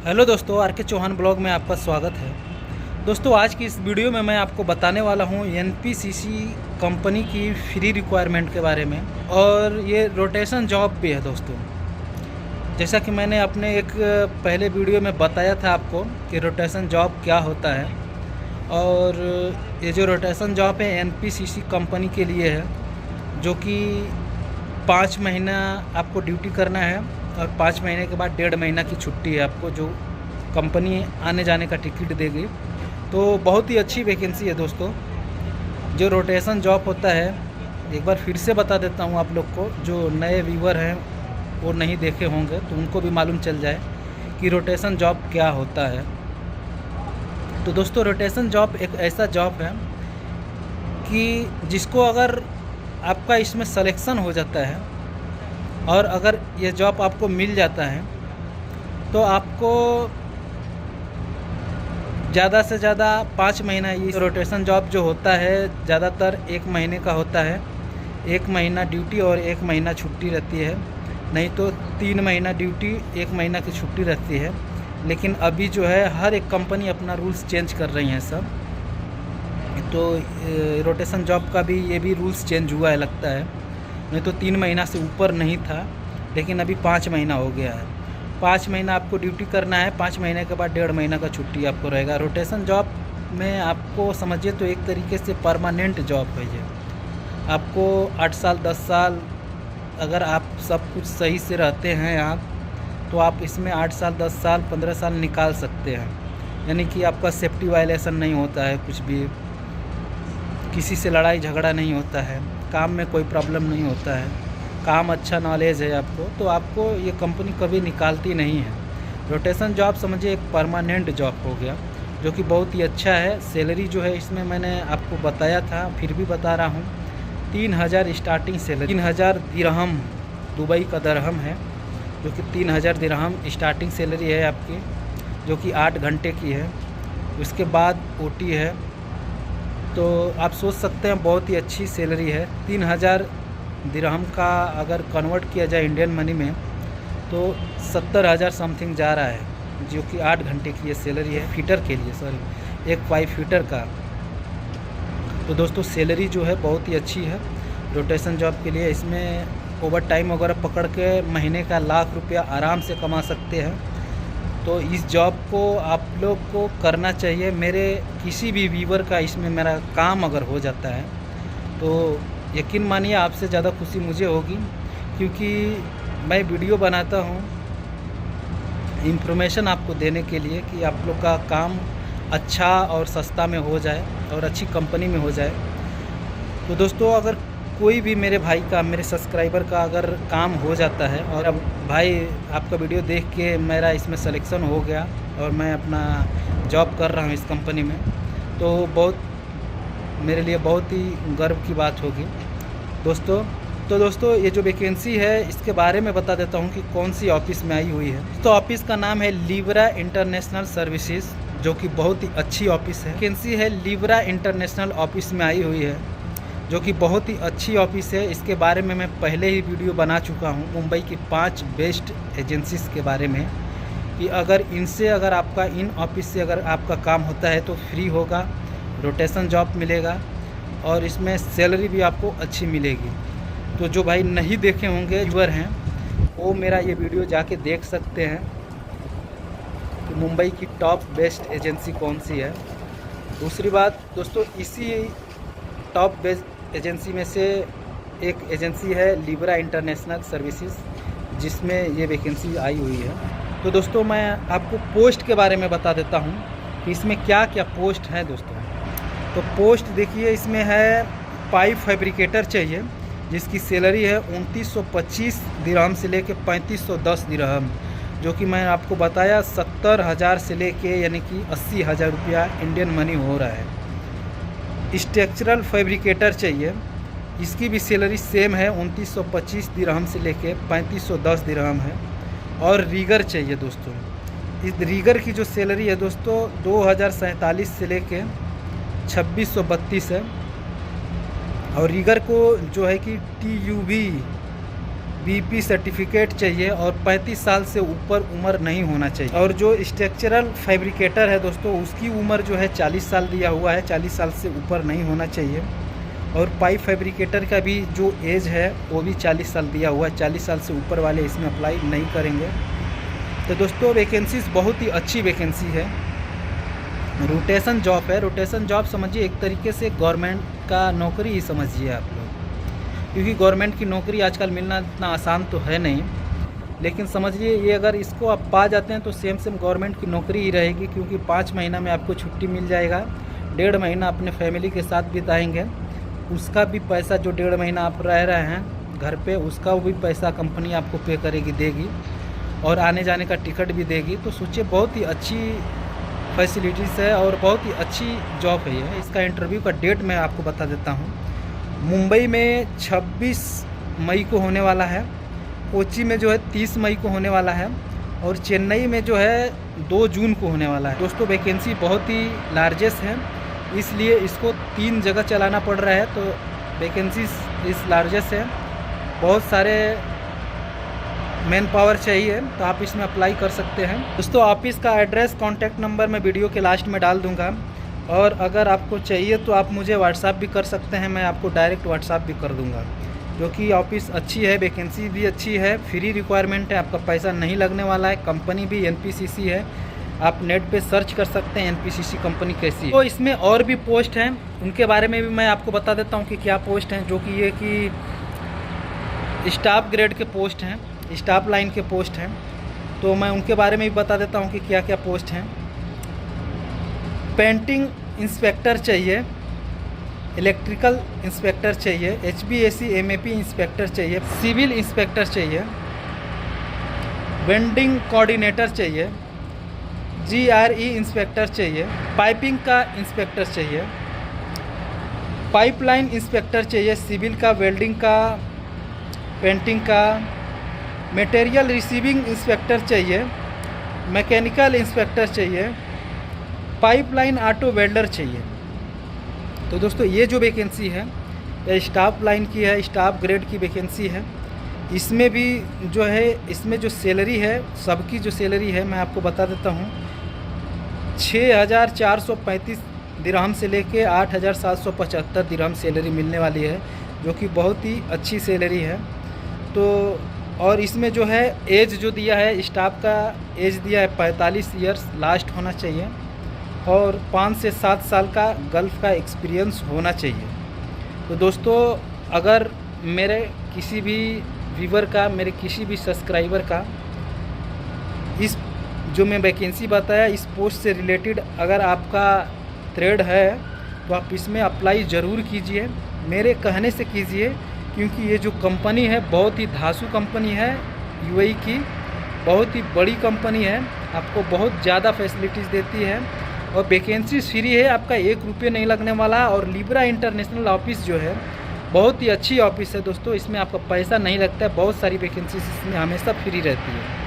Hello दोस्तों, are के Chauhan blog में आपका स्वागत है। दोस्तों, आज की इस वीडियो में मैं आपको बताने वाला हूँ एनपीसीसी कंपनी की फ्री रिक्वायरमेंट के बारे में, और ये रोटेशन जॉब भी है दोस्तों। जैसा कि मैंने अपने एक पहले वीडियो में बताया था आपको कि रोटेशन जॉब क्या होता है, और ये जो रोटेशन जॉब है एनपीसीसी कंपनी के लिए है, जो कि 5 महीना आपको ड्यूटी करना है और 5 महीने के बाद 1.5 महीना की छुट्टी है आपको, जो कंपनी आने जाने का टिकट देगी। तो बहुत ही अच्छी वैकेंसी है दोस्तों। जो रोटेशन जॉब होता है, एक बार फिर से बता देता हूँ आप लोग को, जो नए व्यूवर हैं वो नहीं देखे होंगे तो उनको भी मालूम चल जाए कि रोटेशन जॉब क्या होता है। तो दोस्तों, रोटेशन जॉब एक ऐसा जॉब है कि जिसको अगर आपका इसमें सिलेक्शन हो जाता है और अगर ये जॉब आपको मिल जाता है तो आपको ज़्यादा से ज़्यादा 5 महीना, ये रोटेशन जॉब जो होता है ज़्यादातर 1 महीने का होता है। 1 महीना ड्यूटी और 1 महीना छुट्टी रहती है, नहीं तो 3 महीना ड्यूटी 1 महीना की छुट्टी रहती है। लेकिन अभी जो है हर एक कंपनी अपना रूल्स चेंज कर रही हैं सब, तो रोटेशन जॉब का भी ये भी रूल्स चेंज हुआ है लगता है। नहीं तो 3 महीना से ऊपर नहीं था, लेकिन अभी 5 महीना हो गया है। 5 महीना आपको ड्यूटी करना है, 5 महीने के बाद 1.5 महीना का छुट्टी आपको रहेगा। रोटेशन जॉब में आपको समझिए तो एक तरीके से परमानेंट जॉब है ये। आपको 8 साल 10 साल अगर आप सब कुछ सही से रहते हैं आप, तो आप इसमें 8 साल 10 साल 15 साल निकाल सकते हैं। यानी कि आपका सेफ्टी वायलेशन नहीं होता है, कुछ भी किसी से लड़ाई झगड़ा नहीं होता है, काम में कोई प्रॉब्लम नहीं होता है, काम अच्छा नॉलेज है आपको, तो आपको ये कंपनी कभी निकालती नहीं है। रोटेशन जॉब समझिए एक परमानेंट जॉब हो गया, जो कि बहुत ही अच्छा है। सैलरी जो है इसमें मैंने आपको बताया था, फिर भी बता रहा हूँ, 3000 स्टार्टिंग सैलरी, 3000 दिरहम, दुबई का दरहम है, जो कि 3000 दिरहम स्टार्टिंग सैलरी है आपकी, जो कि 8 घंटे की है। उसके बाद ओटी है, तो आप सोच सकते हैं बहुत ही अच्छी सैलरी है। 3000 दिरहम का अगर कन्वर्ट किया जाए इंडियन मनी में तो 70,000 समथिंग जा रहा है, जो कि 8 घंटे की ये सैलरी है फिटर के लिए, सॉरी, एक पाइप फिटर का। तो दोस्तों, सैलरी जो है बहुत ही अच्छी है रोटेशन जॉब के लिए। इसमें ओवर टाइम वगैरह पकड़ के महीने का लाख रुपया आराम से कमा सकते हैं। तो इस जॉब को आप लोग को करना चाहिए। मेरे किसी भी व्यूवर का इसमें मेरा काम अगर हो जाता है तो यकीन मानिए आपसे ज़्यादा खुशी मुझे होगी, क्योंकि मैं वीडियो बनाता हूँ इन्फॉर्मेशन आपको देने के लिए कि आप लोग का काम अच्छा और सस्ता में हो जाए और अच्छी कंपनी में हो जाए। तो दोस्तों, अगर कोई भी मेरे भाई का, मेरे सब्सक्राइबर का अगर काम हो जाता है और अब भाई आपका वीडियो देख के मेरा इसमें सिलेक्शन हो गया और मैं अपना जॉब कर रहा हूँ इस कंपनी में, तो बहुत मेरे लिए बहुत ही गर्व की बात होगी दोस्तों। तो दोस्तों, ये जो वैकेंसी है इसके बारे में बता देता हूँ कि कौन सी ऑफिस में आई हुई है। तो ऑफिस का नाम है लीब्रा इंटरनेशनल सर्विसेज, जो कि बहुत ही अच्छी ऑफिस है। वैकेंसी है लीब्रा इंटरनेशनल ऑफिस में आई हुई है, जो कि बहुत ही अच्छी ऑफिस है। इसके बारे में मैं पहले ही वीडियो बना चुका हूँ, मुंबई की 5 बेस्ट एजेंसीज़ के बारे में, कि अगर इनसे अगर आपका इन ऑफिस से अगर आपका काम होता है तो फ्री होगा, रोटेशन जॉब मिलेगा और इसमें सैलरी भी आपको अच्छी मिलेगी। तो जो भाई नहीं देखे होंगे, व्यूअर हैं, वो मेरा ये वीडियो जाके देख सकते हैं कि मुंबई की टॉप बेस्ट एजेंसी कौन सी है। दूसरी बात दोस्तों, इसी टॉप बेस्ट एजेंसी में से एक एजेंसी है लीब्रा इंटरनेशनल सर्विसेज, जिसमें ये वैकेंसी आई हुई है। तो दोस्तों, मैं आपको पोस्ट के बारे में बता देता हूँ कि इसमें क्या क्या पोस्ट हैं दोस्तों। तो पोस्ट देखिए, इसमें है पाइप फैब्रिकेटर चाहिए, जिसकी सैलरी है 2925 दिरहम से लेके 3510 दिरहम, जो कि मैं आपको बताया 70,000 से लेके यानी कि 80,000 रुपया इंडियन मनी हो रहा है। स्ट्रक्चरल फैब्रिकेटर चाहिए, इसकी भी सैलरी सेम है, 2925 दिरहम से लेके 3510 दिरहम है। और रीगर चाहिए दोस्तों। इस रीगर की जो सैलरी है दोस्तों 2047 से लेके 2632 है। और रीगर को जो है कि TUV बीपी सर्टिफिकेट चाहिए और 35 साल से ऊपर उम्र नहीं होना चाहिए। और जो स्ट्रक्चरल फैब्रिकेटर है दोस्तों, उसकी उम्र जो है 40 साल दिया हुआ है, 40 साल से ऊपर नहीं होना चाहिए। और पाइप फैब्रिकेटर का भी जो एज है वो भी 40 साल दिया हुआ है, 40 साल से ऊपर वाले इसमें अप्लाई नहीं करेंगे। तो दोस्तों वैकेंसीज बहुत ही अच्छी वैकेंसी है, रोटेशन जॉब है। रोटेशन जॉब समझिए एक तरीके से गवर्नमेंट का नौकरी ही समझिए आप लोग, क्योंकि गवर्नमेंट की नौकरी आजकल मिलना इतना आसान तो है नहीं, लेकिन समझिए ये अगर इसको आप पा जाते हैं तो सेम गवर्नमेंट की नौकरी ही रहेगी, क्योंकि 5 महीना में आपको छुट्टी मिल जाएगा, 1.5 महीना अपने फैमिली के साथ बिताएंगे, उसका भी पैसा जो 1.5 महीना आप रह रहे हैं घर पे, उसका भी पैसा कंपनी आपको पे करेगी, देगी, और आने जाने का टिकट भी देगी। तो सोचिए बहुत ही अच्छी फैसिलिटीज़ है और बहुत ही अच्छी जॉब है ये। इसका इंटरव्यू का डेट मैं आपको बता देता हूँ। मुंबई में 26 मई को होने वाला है, कोची में जो है 30 मई को होने वाला है, और चेन्नई में जो है 2 जून को होने वाला है। दोस्तों वैकेंसी बहुत ही लार्जेस्ट है, इसलिए इसको 3 जगह चलाना पड़ रहा है, तो वैकेंसी इस लार्जेस्ट है, बहुत सारे मैन पावर चाहिए, तो आप इसमें अप्लाई कर सकते हैं। दोस्तों ऑफिस का एड्रेस, कॉन्टैक्ट नंबर मैं वीडियो के लास्ट में डाल दूंगा, और अगर आपको चाहिए तो आप मुझे व्हाट्सएप भी कर सकते हैं, मैं आपको डायरेक्ट व्हाट्सएप भी कर दूंगा, क्योंकि ऑफिस अच्छी है, वैकेंसी भी अच्छी है, फ्री रिक्वायरमेंट है, आपका पैसा नहीं लगने वाला है, कंपनी भी एनपीसीसी है, आप नेट पे सर्च कर सकते हैं एनपीसीसी कंपनी कैसी है। तो इसमें और भी पोस्ट हैं, उनके बारे में भी मैं आपको बता देता हूँ कि क्या पोस्ट हैं, जो कि ये कि स्टाफ ग्रेड के पोस्ट हैं, स्टाफ लाइन के पोस्ट हैं, तो मैं उनके बारे में भी बता देता हूँ कि क्या क्या पोस्ट हैं। पेंटिंग इंस्पेक्टर चाहिए, इलेक्ट्रिकल इंस्पेक्टर चाहिए, HVAC MAP इंस्पेक्टर चाहिए, सिविल इंस्पेक्टर चाहिए, वेंडिंग कोऑर्डिनेटर चाहिए, GRE इंस्पेक्टर चाहिए, पाइपिंग का इंस्पेक्टर चाहिए, पाइपलाइन इंस्पेक्टर चाहिए, सिविल का, वेल्डिंग का, पेंटिंग का, मटेरियल रिसीविंग इंस्पेक्टर चाहिए, मैकेनिकल इंस्पेक्टर चाहिए, पाइपलाइन ऑटो वेल्डर चाहिए। तो दोस्तों ये जो वैकेंसी है ये स्टाफ लाइन की है, स्टाफ ग्रेड की वैकेंसी है। इसमें भी जो है, इसमें जो सैलरी है, सबकी जो सैलरी है मैं आपको बता देता हूँ, 6,435 दिरहम से लेके 8,775 दिरहम सैलरी मिलने वाली है, जो कि बहुत ही अच्छी सैलरी है। तो और इसमें जो है एज जो दिया है, स्टाफ का एज दिया है 45 ईयर्स लास्ट होना चाहिए, और 5 से 7 साल का गल्फ का एक्सपीरियंस होना चाहिए। तो दोस्तों अगर मेरे किसी भी व्यूवर का, मेरे किसी भी सब्सक्राइबर का इस जो मैं वैकेंसी बताया इस पोस्ट से रिलेटेड अगर आपका थ्रेड है तो आप इसमें अप्लाई ज़रूर कीजिए, मेरे कहने से कीजिए, क्योंकि ये जो कंपनी है बहुत ही धांसू कंपनी है, UAE की बहुत ही बड़ी कंपनी है, आपको बहुत ज़्यादा फैसिलिटीज़ देती है, और वैकेंसी फ्री है, आपका 1 रुपये नहीं लगने वाला। और लिब्रा इंटरनेशनल ऑफिस जो है बहुत ही अच्छी ऑफिस है दोस्तों, इसमें आपका पैसा नहीं लगता है, बहुत सारी वैकेंसीज इसमें हमेशा फ्री रहती है।